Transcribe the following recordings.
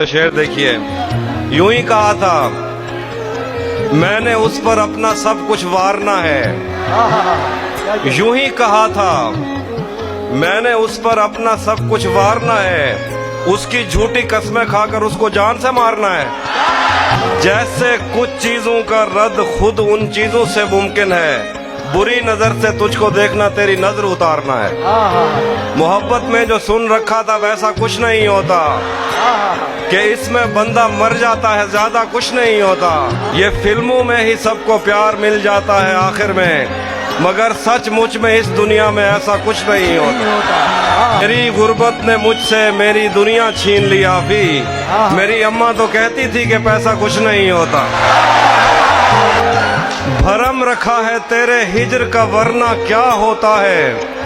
शेर देखिए, यूं ही कहा था मैंने उस पर अपना सब कुछ वारना है। यूं ही कहा था मैंने उस पर अपना सब कुछ वारना है, उसकी झूठी कस्में खाकर उसको जान से मारना है। जैसे कुछ चीजों का रद्द खुद उन चीजों से मुमकिन है, बुरी नजर से तुझको देखना तेरी नजर उतारना है। मोहब्बत में जो सुन रखा था वैसा कुछ नहीं होता, कि इसमें बंदा मर जाता है ज्यादा कुछ नहीं होता। ये फिल्मों में ही सबको प्यार मिल जाता है आखिर में, मगर सचमुच में इस दुनिया में ऐसा कुछ नहीं होता। मेरी गुर्बत ने मुझसे मेरी दुनिया छीन लिया भी, मेरी अम्मा तो कहती थी कि पैसा कुछ नहीं होता। भरम रखा है तेरे हिज्र का वरना क्या होता है,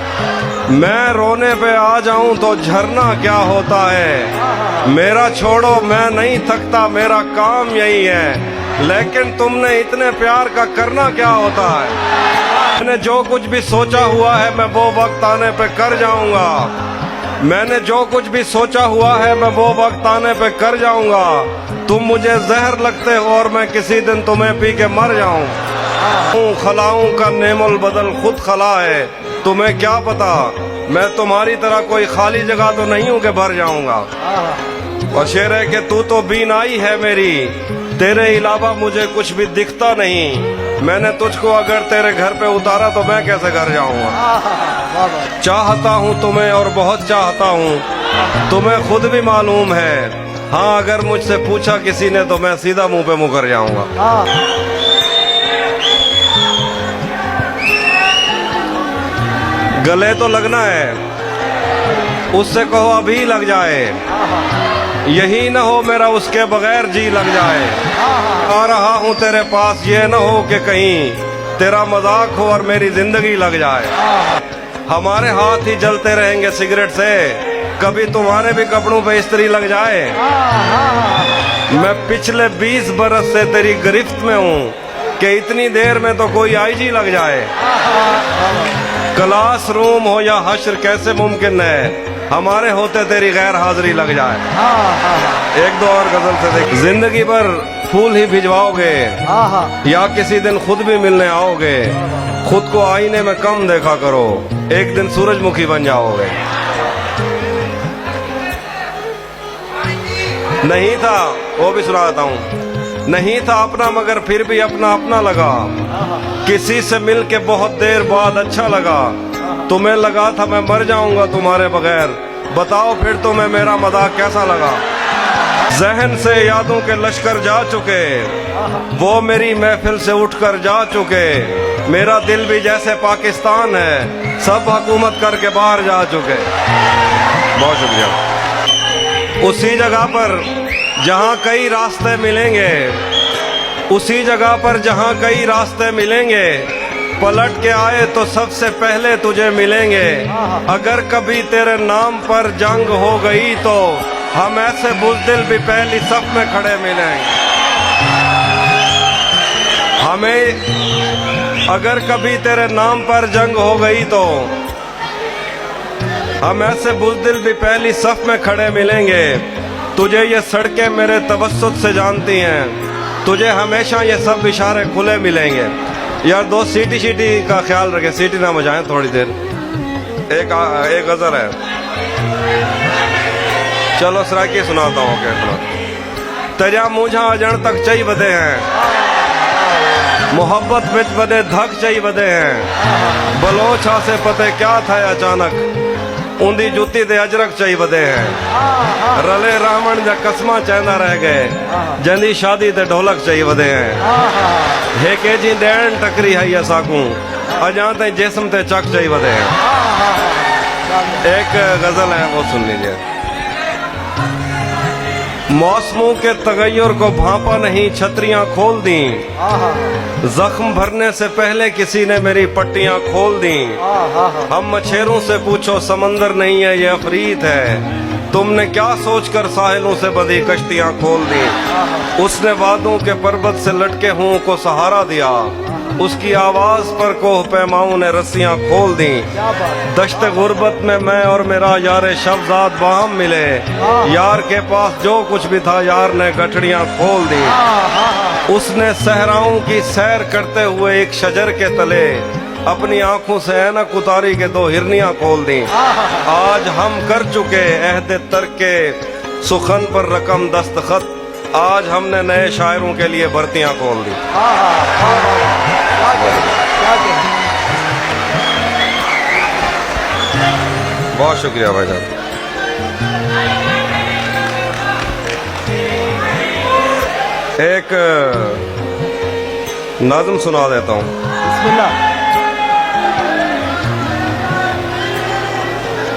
मैं रोने पे आ जाऊं तो झरना क्या होता है। मेरा छोड़ो मैं नहीं थकता मेरा काम यही है, लेकिन तुमने इतने प्यार का करना क्या होता है। मैंने जो कुछ भी सोचा हुआ है मैं वो वक्त आने पे कर जाऊंगा, मैंने जो कुछ भी सोचा हुआ है मैं वो वक्त आने पे कर जाऊंगा। तुम मुझे जहर लगते हो और मैं किसी दिन तुम्हें पी के मर जाऊं। खलाऊं का नेमुल बदल खुद खला है, तुम्हें क्या पता मैं तुम्हारी तरह कोई खाली जगह तो नहीं हूं कि भर जाऊंगा। और शेर है कि तू तो बीनाई है मेरी, तेरे अलावा मुझे कुछ भी दिखता नहीं। मैंने तुझको अगर तेरे घर पे उतारा तो मैं कैसे घर जाऊंगा। चाहता हूं तुम्हें और बहुत चाहता हूं, तुम्हें खुद भी मालूम है। हाँ अगर मुझसे पूछा किसी ने तो मैं सीधा मुंह पे मुकर जाऊंगा। गले तो लगना है, उससे कहो अभी लग जाए, यही न हो मेरा उसके बगैर जी लग जाए। आ रहा हूँ तेरे पास ये न हो कि कहीं तेरा मजाक हो और मेरी जिंदगी लग जाए। हमारे हाथ ही जलते रहेंगे सिगरेट से, कभी तुम्हारे भी कपड़ों पे इस्त्री लग जाए। मैं पिछले 20 बरस से तेरी गिरफ्त में हूँ कि इतनी देर में तो कोई आईजी लग जाए। क्लास रूम हो या हश्र कैसे मुमकिन है, हमारे होते तेरी गैर हाजिरी लग जाए। एक दो और गजल से देख। जिंदगी भर फूल ही भिजवाओगे या किसी दिन खुद भी मिलने आओगे, खुद को आईने में कम देखा करो, एक दिन सूरजमुखी बन जाओगे। नहीं था, वो भी सुनाता हूँ। नहीं था अपना मगर फिर भी अपना अपना लगा, किसी से मिल के बहुत देर बाद अच्छा लगा। तुम्हें लगा था मैं मर जाऊंगा तुम्हारे बगैर, बताओ फिर तुम्हें मेरा मजाक कैसा लगा। जहन से यादों के लश्कर जा चुके, वो मेरी महफिल से उठकर जा चुके। मेरा दिल भी जैसे पाकिस्तान है, सब हुकूमत करके बाहर जा चुके। बहुत शुक्रिया। उसी जगह पर जहाँ कई रास्ते मिलेंगे, उसी जगह पर जहाँ कई रास्ते मिलेंगे, पलट के आए तो सबसे पहले तुझे मिलेंगे। अगर कभी तेरे नाम पर जंग हो गई तो हम ऐसे बुज़दिल भी पहली सफ में खड़े मिलेंगे। हमें अगर कभी तेरे नाम पर जंग हो गई तो हम ऐसे बुज़दिल भी पहली सफ में खड़े मिलेंगे। तुझे ये सड़कें मेरे तवस्सुत से जानती हैं, तुझे हमेशा ये सब इशारे खुले मिलेंगे। यार दो सीटी का ख्याल रखें, सीटी ना बजाएं थोड़ी देर। एक गजल है, चलो सराकी सुनाता हूँ। तेजा मुझा अजण तक चई बदे हैं, मोहब्बत बिच बदे धक चई बदे हैं। बलोचा से पते क्या था अचानक, उंदी जुती दे अजरक चई बदे हैं। रले रावण जा कसमा चैंदा रह गए, जंदी शादी ते ढोलक चई बदे हैं। हेके जी दैण टकरी है असाकू, अजा ते जिस्म ते चक चई बदे हैं। एक गजल है वो सुन लीजिए। मौसमों के तगैयुर को भांपा नहीं छतरियां खोल दी, जख्म भरने से पहले किसी ने मेरी पट्टियां खोल दी। हम मछेरों से पूछो समंदर नहीं है ये अफरीत है, तुमने क्या सोचकर साहिलों से बंधी कश्तियां खोल दी। उसने वादों के पर्वत से लटके हुओं को सहारा दिया, اس کی آواز پر کوہ پیماؤں نے رسیاں کھول دیں دشت غربت میں میں اور میرا یار شبزاد باہم ملے یار کے پاس جو کچھ بھی تھا یار نے گٹھڑیاں کھول دیں اس نے صحراؤں کی سیر کرتے ہوئے ایک شجر کے تلے اپنی آنکھوں سے اینک اتاری کے 2 ہرنیاں کھول دیں آج ہم کر چکے عہد ترک کے سخن پر رقم دستخط آج ہم نے نئے شاعروں کے لیے بھرتیاں کھول دی بہت شکریہ بھائی جان ایک نظم سنا دیتا ہوں بسم اللہ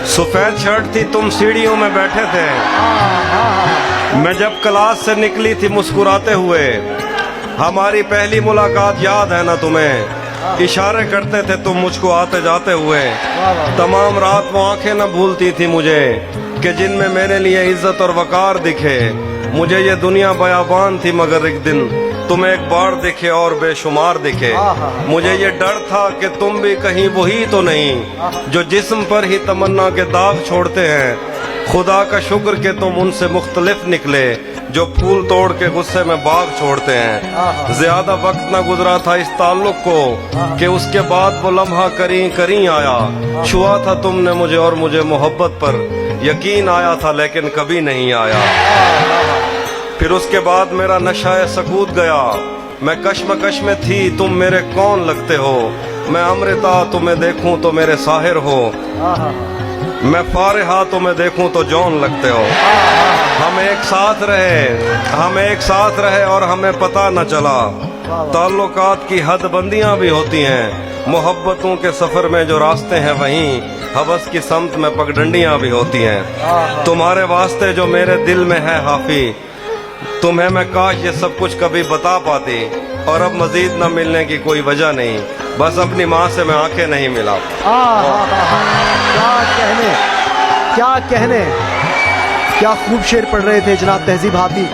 سفید شرٹ تھی تم سیڑھیوں میں بیٹھے تھے میں جب کلاس سے نکلی تھی مسکراتے ہوئے ہماری پہلی ملاقات یاد ہے نا تمہیں اشارے کرتے تھے تم مجھ کو آتے جاتے ہوئے تمام رات وہ آنکھیں نہ بھولتی تھی مجھے کہ جن میں میرے لیے عزت اور وقار دکھے مجھے یہ دنیا بیابان تھی مگر ایک دن تمہیں ایک بار دکھے اور بے شمار دکھے مجھے یہ ڈر تھا کہ تم بھی کہیں وہی تو نہیں جو جسم پر ہی تمنا کے داغ چھوڑتے ہیں خدا کا شکر کہ تم ان سے مختلف نکلے جو پھول توڑ کے غصے میں باغ چھوڑتے ہیں زیادہ وقت نہ گزرا تھا اس تعلق کو کہ اس کے بعد وہ لمحہ کریں کریں آیا چھوا تھا تم نے مجھے اور مجھے محبت پر یقین آیا تھا لیکن کبھی نہیں آیا پھر اس کے بعد میرا نشہ سکوت گیا میں کشمکش میں تھی تم میرے کون لگتے ہو میں امرتا تمہیں دیکھوں تو میرے ساحر ہو میں فارحہ تمہیں دیکھوں تو جون لگتے ہو ہم ایک ساتھ رہے اور ہمیں پتہ نہ چلا تعلقات کی حد بندیاں بھی ہوتی ہیں محبتوں کے سفر میں جو راستے ہیں وہیں حوث کی سمت میں پگڈنڈیاں بھی ہوتی ہیں تمہارے واسطے جو میرے دل میں ہے حافی تمہیں میں کاش یہ سب کچھ کبھی بتا پاتی اور اب مزید نہ ملنے کی کوئی وجہ نہیں بس اپنی ماں سے میں آنکھیں نہیں ملا کیا کہنے کیا خوب شعر پڑھ رہے تھے جناب تہذیب ہاتھی